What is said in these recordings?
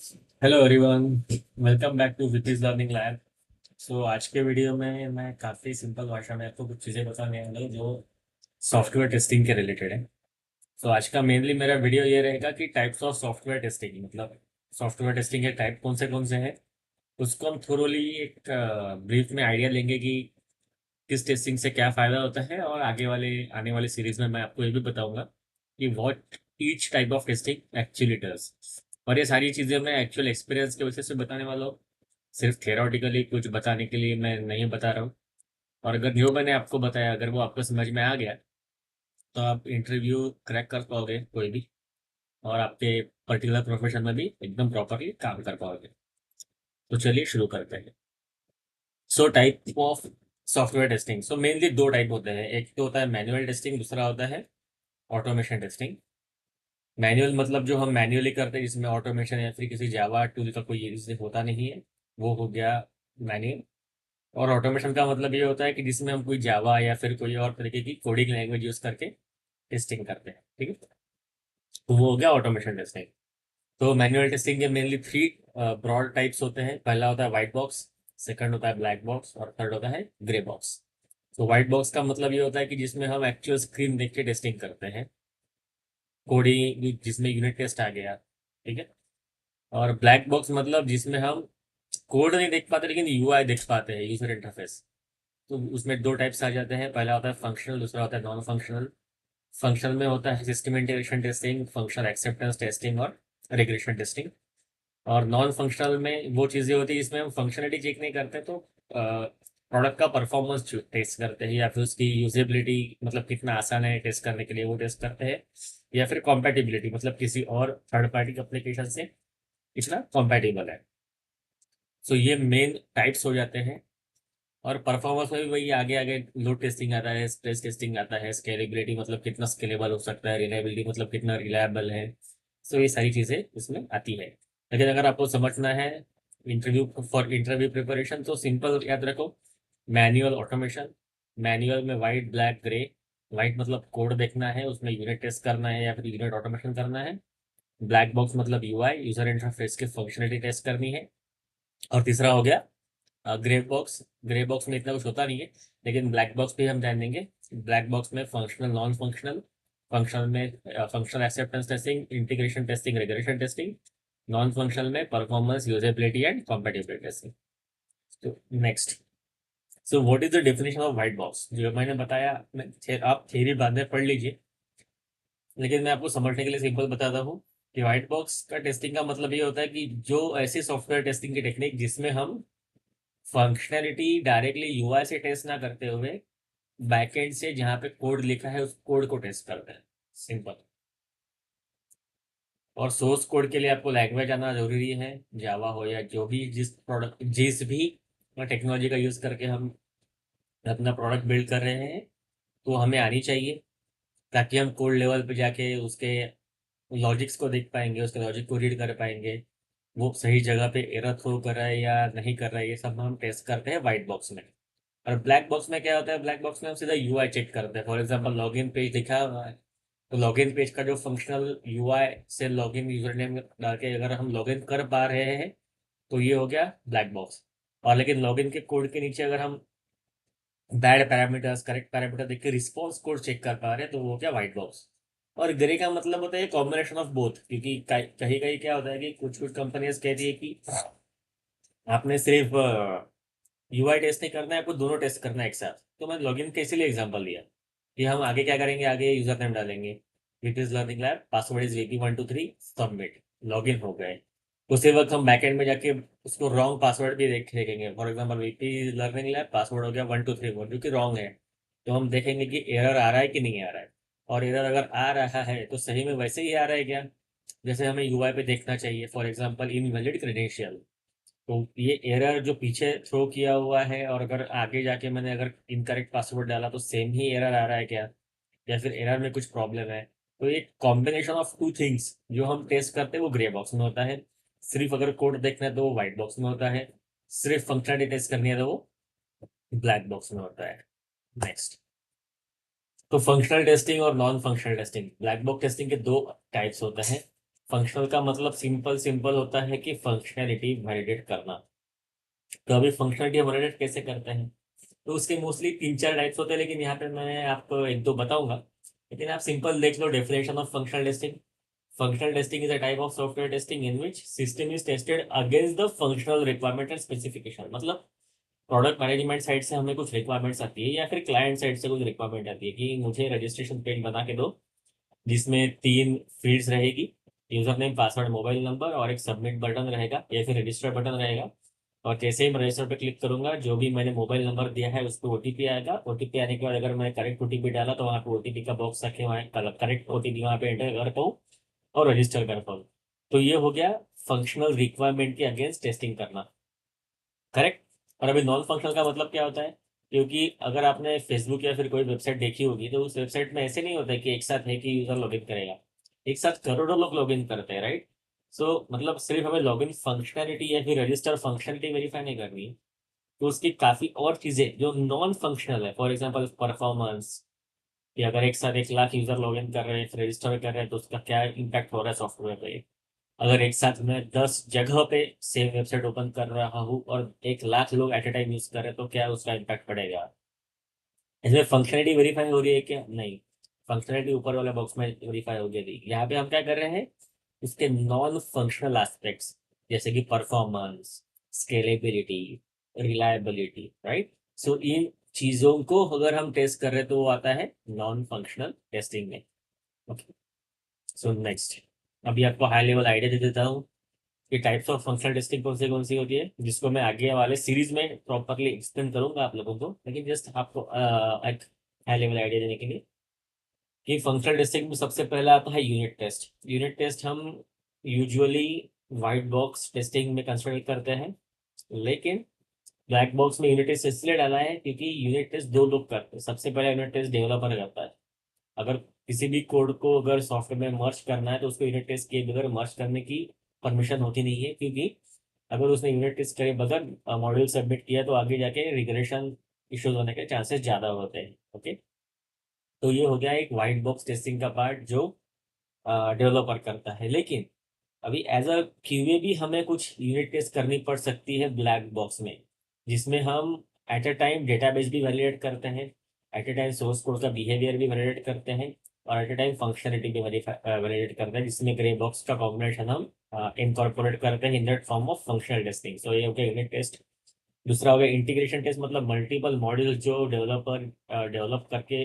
Hello everyone, welcome back to VP's Learning Lab. So आज के video में मैं काफ़ी सिंपल भाषा में आपको कुछ चीज़ें बताने वाला हूँ जो सॉफ्टवेयर टेस्टिंग के रिलेटेड है। सो आज का मेनली मेरा वीडियो ये रहेगा कि टाइप्स ऑफ सॉफ्टवेयर टेस्टिंग, मतलब सॉफ्टवेयर टेस्टिंग के टाइप कौन से हैं, उसको हम थोरोली एक ब्रीफ में आइडिया लेंगे कि किस टेस्टिंग से क्या फ़ायदा होता है। और आगे वाले आने वाले सीरीज में मैं आपको ये भी बताऊंगा कि what each type of testing actually does. और ये सारी चीज़ें मैं एक्चुअल एक्सपीरियंस की वजह से बताने वाला हूँ, सिर्फ थियोरेटिकली कुछ बताने के लिए मैं नहीं बता रहा हूँ। और अगर जो मैंने आपको बताया अगर वो आपको समझ में आ गया तो आप इंटरव्यू क्रैक कर पाओगे कोई भी, और आपके पर्टिकुलर प्रोफेशन में भी एकदम प्रॉपरली काम कर पाओगे। तो चलिए शुरू करते हैं। So type of software testing, so mainly दो टाइप होते हैं, एक तो होता है मैनुअल टेस्टिंग, दूसरा होता है ऑटोमेशन टेस्टिंग। मैनुअल मतलब जो हम मैन्युअली करते हैं जिसमें ऑटोमेशन या फिर किसी जावा टूल का कोई यूज होता नहीं है, वो हो गया मैनुअल। और ऑटोमेशन का मतलब ये होता है कि जिसमें हम कोई जावा या फिर कोई और तरीके की कोडिंग लैंग्वेज यूज करके टेस्टिंग करते हैं, ठीक है। तो वो हो गया ऑटोमेशन टेस्टिंग। तो मैनुअल टेस्टिंग के मेनली थ्री ब्रॉड टाइप्स होते हैं। पहला होता है व्हाइट बॉक्स, सेकंड होता है ब्लैक बॉक्स, और थर्ड होता है ग्रे बॉक्स। तो व्हाइट बॉक्स का मतलब ये होता है कि जिसमें हम एक्चुअल स्क्रीन देख के टेस्टिंग करते हैं, कोडिंग जिसमें यूनिट टेस्ट आ गया, ठीक है। और ब्लैक बॉक्स मतलब जिसमें हम कोड नहीं देख पाते लेकिन यूआई देख पाते हैं, यूजर इंटरफेस। तो उसमें दो टाइप्स आ जाते हैं, पहला होता है फंक्शनल, दूसरा होता है नॉन फंक्शनल। फंक्शनल में होता है system integration testing, functional acceptance testing और रिग्रेशन टेस्टिंग। और नॉन फंक्शनल में वो चीज़ें होती है जिसमें हम फंक्शनलिटी चेक नहीं करते, तो प्रोडक्ट का परफॉर्मेंस टेस्ट करते हैं, या फिर उसकी यूजेबिलिटी मतलब कितना आसान है टेस्ट करने के लिए वो टेस्ट करते हैं, या फिर कॉम्पैटिबिलिटी मतलब किसी और थर्ड पार्टी एप्लीकेशन से कितना कॉम्पैटिबल है। सो ये मेन टाइप्स हो जाते हैं। और परफॉर्मेंस में भी वही आगे आगे लोड टेस्टिंग आता है, स्ट्रेस टेस्टिंग आता है, स्केलेबिलिटी मतलब कितना स्केलेबल हो सकता है, रिलायबिलिटी मतलब कितना रिलायबल है। सो ये सारी चीज़ें इसमें आती है। लेकिन अगर आपको समझना है इंटरव्यू फॉर इंटरव्यू प्रिपरेशन, तो सिंपल याद रखो, मैनुअल ऑटोमेशन। मैनुअल में वाइट ब्लैक ग्रे। वाइट मतलब कोड देखना है, उसमें यूनिट टेस्ट करना है या फिर यूनिट ऑटोमेशन करना है। ब्लैक बॉक्स मतलब यूआई, यूजर इंटरफेस की फंक्शनलिटी टेस्ट करनी है। और तीसरा हो गया ग्रे बॉक्स। ग्रे बॉक्स में इतना कुछ होता नहीं है, लेकिन ब्लैक बॉक्स पे हम ध्यान देंगे। ब्लैक बॉक्स में फंक्शनल नॉन फंक्शनल, फंक्शनल में functional acceptance testing, integration testing, regression testing. Non functional में performance, usability and compatibility testing. तो next, so what is the definition of white box, जो मैंने बताया आप थ्योरी बाद में पढ़ लीजिए, लेकिन मैं आपको समझने के लिए सिंपल बताता हूँ कि व्हाइट बॉक्स का टेस्टिंग का मतलब ये होता है कि जो ऐसी सॉफ्टवेयर टेस्टिंग की टेक्निक जिसमें हम फंक्शनैलिटी डायरेक्टली यूआई से टेस्ट ना करते हुए बैकएंड से जहाँ पे कोड लिखा है उस कोड को टेस्ट करते हैं, सिंपल। और सोर्स कोड के लिए आपको लैंग्वेज आना जरूरी है, जावा हो या जो भी जिस प्रोडक्ट जिस भी टेक्नोलॉजी का यूज़ करके हम अपना प्रोडक्ट बिल्ड कर रहे हैं, तो हमें आनी चाहिए, ताकि हम कोड लेवल पे जाके उसके लॉजिक्स को देख पाएंगे, उसके लॉजिक को रीड कर पाएंगे, वो सही जगह पे एरर थ्रो कर रहा है या नहीं कर रहा है, ये सब हम टेस्ट करते हैं व्हाइट बॉक्स में। और ब्लैक बॉक्स में क्या होता है, ब्लैक बॉक्स में हम सीधा यूआई चेक करते हैं। फॉर एग्जांपल लॉगिन पेज दिखा हुआ है, तो लॉगिन पेज का जो फंक्शनल यूआई से लॉगिन यूजर नेम डाल के अगर हम लॉगिन कर पा रहे हैं तो ये हो गया ब्लैक बॉक्स। और लेकिन लॉगिन के कोड के नीचे अगर हम बैड पैरामीटर्स करेक्ट पैरामीटर देख के रिस्पॉन्स कोड चेक कर पा रहे हैं तो वो क्या व्हाइट बॉक्स। और ग्रे का मतलब होता है कॉम्बिनेशन ऑफ बोथ, क्योंकि कहीं कहीं क्या होता है कि कुछ कुछ कंपनीज कहती है कि आपने सिर्फ यूआई टेस्ट नहीं करना है, आपको दोनों टेस्ट करना है एक साथ। तो मैं लॉगिन के इसीलिए एग्जांपल दिया कि हम आगे क्या करेंगे, आगे यूजर नेम डालेंगे, VP's Learning Lab, password is वीपी123, सबमिट, लॉगिन हो गए। उसी वक्त हम बैकएंड में जाके उसको रॉन्ग पासवर्ड भी देखेंगे। For example VP learning Lab password हो गया 1234 जो कि रॉन्ग है, तो हम देखेंगे कि एरर आ रहा है कि नहीं आ रहा है। और एरर अगर आ रहा है तो सही में वैसे ही आ रहा है क्या, जैसे हमें यूआई पे देखना चाहिए। फॉर एग्जांपल इनवैलिड क्रेडेंशियल, तो ये एरर जो पीछे थ्रो किया हुआ है और अगर आगे जाके मैंने अगर इनकरेक्ट पासवर्ड डाला तो सेम ही एरर आ रहा है क्या, या फिर एरर में कुछ प्रॉब्लम है। तो ये कॉम्बिनेशन ऑफ टू थिंग्स जो हम टेस्ट करते हैं वो ग्रे बॉक्स में होता है। सिर्फ अगर कोड देखना है तो वो व्हाइट बॉक्स में होता है। सिर्फ फंक्शनलिटी टेस्ट करनी है तो वो ब्लैक बॉक्स में होता है। नेक्स्ट, तो फंक्शनल टेस्टिंग और non functional testing, black box testing के दो टाइप्स होते हैं। फंक्शनल का मतलब सिंपल सिंपल होता है कि फंक्शनैलिटी वैलिडेट करना। तो अभी फंक्शनैलिटी वैलिडेट कैसे करते हैं, तो उसके मोस्टली तीन चार टाइप्स होते हैं, लेकिन यहाँ पे मैं आपको एक दो बताऊंगा। लेकिन आप सिंपल देख लो definition of functional testing. Functional testing is a type of software testing in which system is tested against the functional requirement and specification. मतलब प्रोडक्ट मैनेजमेंट साइड से हमें कुछ रिक्वायरमेंट्स आती है या फिर क्लाइंट साइड से कुछ रिक्वायरमेंट आती है कि मुझे रजिस्ट्रेशन पेज बना के दो, जिसमें तीन फील्ड्स रहेगी, user name password mobile number और एक सबमिट बटन रहेगा या फिर रजिस्टर बटन रहेगा। और जैसे ही मैं रजिस्टर पे क्लिक करूंगा, जो भी मैंने मोबाइल नंबर दिया है उस पर ओटीपी आएगा। ओटीपी आने के बाद अगर मैं करेक्ट ओटीपी डाला तो वहाँ पे ओटीपी का बॉक्स रखे हुए हैं, करेक्ट ओटीपी वहाँ पे एंटर कर पाऊँ और रजिस्टर कर पाऊँ। तो ये हो गया फंक्शनल रिक्वायरमेंट के अगेंस्ट टेस्टिंग करना। करेक्ट। और अभी नॉन फंक्शनल का मतलब क्या होता है, क्योंकि अगर आपने फेसबुक या फिर कोई वेबसाइट देखी होगी तो उस वेबसाइट में ऐसे नहीं होता है कि एक साथ है कि यूजर लॉगिन करेगा। एक साथ करोड़ों लोग लॉगिन करते हैं, राइट। सो मतलब सिर्फ हमें लॉगिन फंक्शनैलिटी या फिर रजिस्टर फंक्शनैलिटी वेरीफाई नहीं करनी है, तो उसकी काफी और चीजें जो नॉन फंक्शनल है, फॉर एग्जाम्पल परफॉर्मेंस, कि अगर एक साथ 1 लाख यूजर लॉगिन कर रहे हैं फिर रजिस्टर कर रहे हैं तो उसका क्या इम्पैक्ट हो रहा है सॉफ्टवेयर पे। अगर एक साथ मैं 10 जगह पे सेम वेबसाइट ओपन कर रहा हूँ और 1 लाख लोग एट ए टाइम यूज कर रहे हैं तो क्या उसका इम्पैक्ट पड़ेगा। इसमें फंक्शनलिटी वेरीफाई हो रही है क्या, नहीं। फंक्शनलिटी ऊपर वाले बॉक्स में वेरीफाई हो गई। यहाँ पे हम क्या कर रहे हैं, इसके नॉन फंक्शनल एस्पेक्ट्स जैसे कि परफॉर्मेंस, स्केलेबिलिटी, रिलायबिलिटी, राइट। सो इन चीजों को अगर हम टेस्ट कर रहे हैं तो वो आता है नॉन फंक्शनल टेस्टिंग में। ओके। सो नेक्स्ट, अभी आपको हाई लेवल आइडिया दे देता हूँ कि टाइप्स ऑफ फंक्शनल टेस्टिंग कौन सी होती है, जिसको मैं आगे वाले सीरीज में प्रॉपरली एक्सप्लेन करूंगा आप लोगों को, लेकिन जस्ट आपको एक हाई लेवल आइडिया देने के लिए कि फंक्शनल टेस्टिंग में सबसे पहला आता है यूनिट टेस्ट। यूनिट टेस्ट हम यूजुअली वाइट बॉक्स टेस्टिंग में कंसिडर करते हैं, लेकिन ब्लैक बॉक्स में यूनिट टेस्ट इसलिए डाला है क्योंकि यूनिट टेस्ट दो लोग करते हैं। सबसे पहले यूनिट टेस्ट डेवलपर करता है। अगर किसी भी कोड को अगर सॉफ्टवेयर में मर्ज करना है तो उसको यूनिट टेस्ट किए बगैर मर्ज करने की परमिशन होती नहीं है, क्योंकि अगर उसने यूनिट टेस्ट करे बगैर मॉड्यूल सबमिट किया तो आगे जाके रिग्रेशन इश्यूज होने के चांसेस ज़्यादा होते हैं। ओके। तो ये हो गया एक वाइट बॉक्स टेस्टिंग का पार्ट जो डेवलपर करता है। लेकिन अभी एज अ क्यूए भी हमें कुछ यूनिट टेस्ट करनी पड़ सकती है ब्लैक बॉक्स में, जिसमें हम एट अ टाइम डेटाबेस भी वैलिडेट करते हैं, at a time source code का बिहेवियर भी वैलिडेट करते हैं, और एट अ टाइम फंक्शनलिटी भी वैलिडेट करते हैं, जिसमें ग्रे बॉक्स का कॉम्बिनेशन हम इनकॉर्पोरेट करते हैं in that form of functional testing. So ये हो गया यूनिट टेस्ट। दूसरा हो गया इंटीग्रेशन टेस्ट, मतलब मल्टीपल मॉड्यूल जो डेवलपर डेवलप करके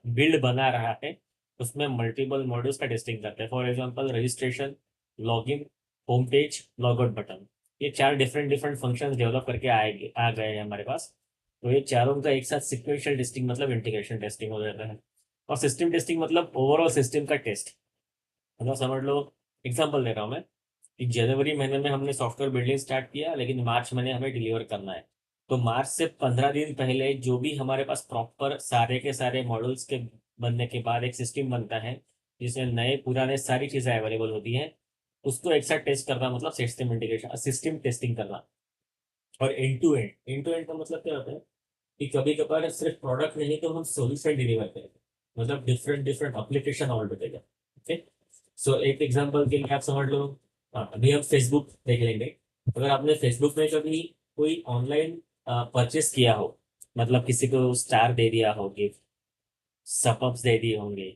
बिल्ड बना रहा है उसमें मल्टीपल मॉड्यूल्स का टेस्टिंग करते हैं। For example registration, login, home page, logout button, ये चार डिफरेंट डिफरेंट फंक्शंस डेवलप करके आ गए हैं हमारे पास। तो ये चारों का एक साथ सिक्वेंशियल टेस्टिंग मतलब इंटीग्रेशन टेस्टिंग हो जाता है। और सिस्टम टेस्टिंग मतलब ओवरऑल सिस्टम का टेस्ट। मतलब समझ लो, एग्जांपल दे रहा हूँ मैं कि जनवरी महीने में हमने सॉफ्टवेयर बिल्डिंग स्टार्ट किया, लेकिन मार्च महीने हमें डिलीवर करना है। तो मार्च से 15 दिन पहले जो भी हमारे पास प्रॉपर सारे के सारे मॉडल्स के बनने के बाद एक सिस्टम बनता है जिसमें नए पुराने सारी चीज़ें अवेलेबल होती हैं, उसको एक साथ टेस्ट करना मतलब सिस्टम इंटीग्रेशन, सिस्टम टेस्टिंग करना। और एंड टू एंड का मतलब क्या होता है कि कभी कभार सिर्फ प्रोडक्ट नहीं तो हम सोल्यूशन डिलीवर करें, मतलब different different application all together. Okay. So एक एग्जांपल के लिए आप समझ लो, हाँ, अभी हम फेसबुक देख लेंगे। अगर आपने फेसबुक में कभी कोई ऑनलाइन परचेस किया हो, मतलब किसी को स्टार दे दिया हो, गिफ्ट सपअप्स दे दिए होंगे,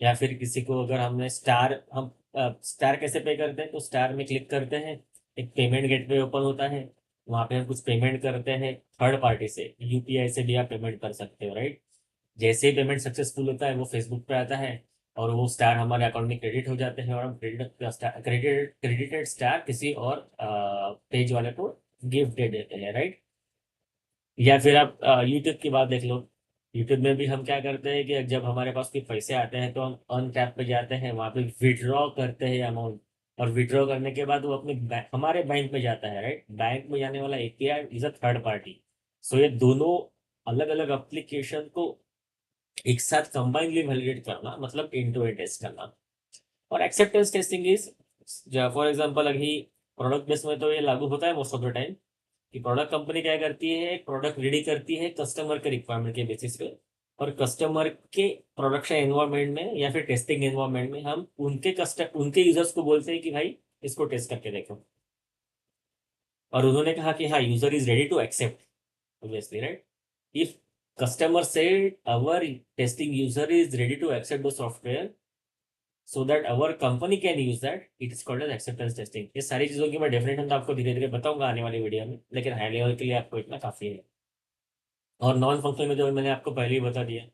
या फिर किसी को अगर हमने स्टार, हम स्टार कैसे पे करते हैं, तो स्टार में क्लिक करते हैं, एक पेमेंट गेटवे ओपन होता है, वहां पे हम कुछ पेमेंट करते हैं थर्ड पार्टी से, यूपीआई से भी आप पेमेंट कर सकते हो, राइट। जैसे ही पेमेंट सक्सेसफुल होता है वो फेसबुक पे आता है और वो स्टार हमारे अकाउंट में क्रेडिट हो जाते हैं, और हम क्रेडिटेड स्टार किसी और पेज वाले को गिफ्ट दे देते हैं, राइट। या फिर आप यूट्यूब की बात देख लो। यूट्यूब में भी हम क्या करते हैं कि जब हमारे पास कोई पैसे आते हैं तो हम अर्न टैब पे जाते हैं, वहाँ पे विड्रॉ करते हैं अमाउंट, और विड्रॉ करने के बाद वो अपने हमारे बैंक में जाता है, राइट। बैंक में जाने वाला API is a third party. So ये दोनों अलग अलग एप्लीकेशन को एक साथ कंबाइनली वैलिडेट करना मतलब एंड टू एंड टेस्ट करना। और acceptance testing is, for example अभी प्रोडक्ट बेस में तो ये लागू होता है मोस्ट ऑफ द टाइम, कि प्रोडक्ट कंपनी क्या करती है, एक प्रोडक्ट रेडी करती है कस्टमर के रिक्वायरमेंट के बेसिस पे, और कस्टमर के प्रोडक्शन एनवायरनमेंट में या फिर टेस्टिंग एनवायरनमेंट में हम उनके यूजर्स को बोलते हैं कि भाई इसको टेस्ट करके देखो। और उन्होंने कहा कि हाँ, user is ready to accept, obviously right. If customer said our testing user is ready to accept the software so that our company can use that, it is called as acceptance testing. ये सारी चीजों की मैं definition तो आपको धीरे धीरे बताऊंगा आने वाली वीडियो में, लेकिन हाई लेवल के लिए आपको इतना काफी है। और नॉन फंक्शनल में जो मैंने आपको पहले ही बता दिया,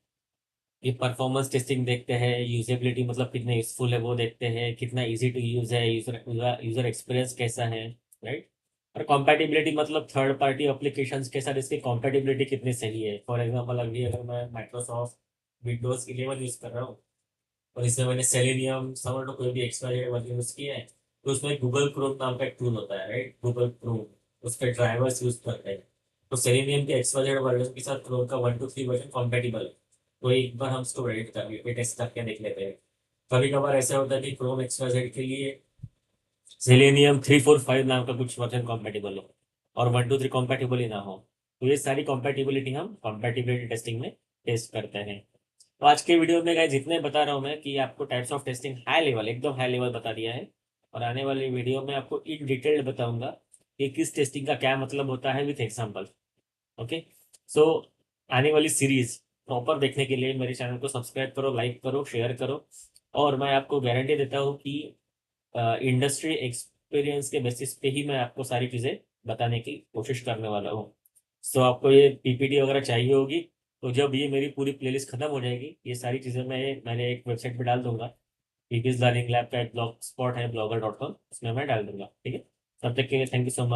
ये परफॉर्मेंस टेस्टिंग देखते हैं, यूजेबिलिटी मतलब कितना यूजफुल है वो देखते हैं, कितना इजी टू यूज है, यूजर यूजर एक्सपीरियंस कैसा है, राइट। और कॉम्पैटिबिलिटी मतलब थर्ड पार्टी एप्लीकेशंस के साथ इसकी कॉम्पैटिबिलिटी कितनी सही है। फॉर एग्जांपल अभी अगर मैं माइक्रोसॉफ्ट विंडोज 11 यूज कर रहा हूँ और इसमें मैंने सेलेनियम समझ लो कोई भी एक्सपायरी वर्जन यूज किया है, तो उसमें गूगल क्रोम नाम का एक टूल होता है, राइट, गूगल क्रोम। उसके ड्राइवर्स यूज करते हैं। तो सेलेनियम के एक्सपायरी वर्जन के साथ क्रोम का 1 to 3 वर्जन कॉम्पेटिबल है। तो एक बार हम उसको एडिट कर लेते, टेस्ट करके देख लेते हैं। कभी कभार ऐसा होता है कि क्रोम एक्सपायरी के लिए सेलेनियम 345 नाम का कुछ वर्जन कॉम्पेटिबल हो और 1 to 3 कॉम्पेटिबल ही ना हो। तो ये सारी कॉम्पेटिबिलिटी हम कॉम्पेटिबिलिटी टेस्टिंग में टेस्ट करते हैं। तो आज के वीडियो में गाइस जितने बता रहा हूँ मैं कि आपको types of testing high level, एकदम हाई लेवल बता दिया है। और आने वाली वीडियो में आपको इन डिटेल बताऊंगा कि किस टेस्टिंग का क्या मतलब होता है विथ एग्जांपल। ओके। सो आने वाली सीरीज प्रॉपर देखने के लिए मेरे चैनल को सब्सक्राइब करो, लाइक करो, शेयर करो। और मैं आपको गारंटी देता हूँ कि इंडस्ट्री एक्सपीरियंस के बेसिस पे ही मैं आपको सारी चीज़ें बताने की कोशिश करने वाला हूँ। सो आपको ये पीपीटी वगैरह चाहिए होगी, तो जब ये मेरी पूरी प्लेलिस्ट खत्म हो जाएगी, ये सारी चीज़ें मैंने एक वेबसाइट पे डाल दूंगा। पीपीज लर्निंग लैब का एक ब्लॉग स्पॉट है, blogger.com, उसमें मैं डाल दूंगा, ठीक है। तब तक के लिए थैंक यू सो मच।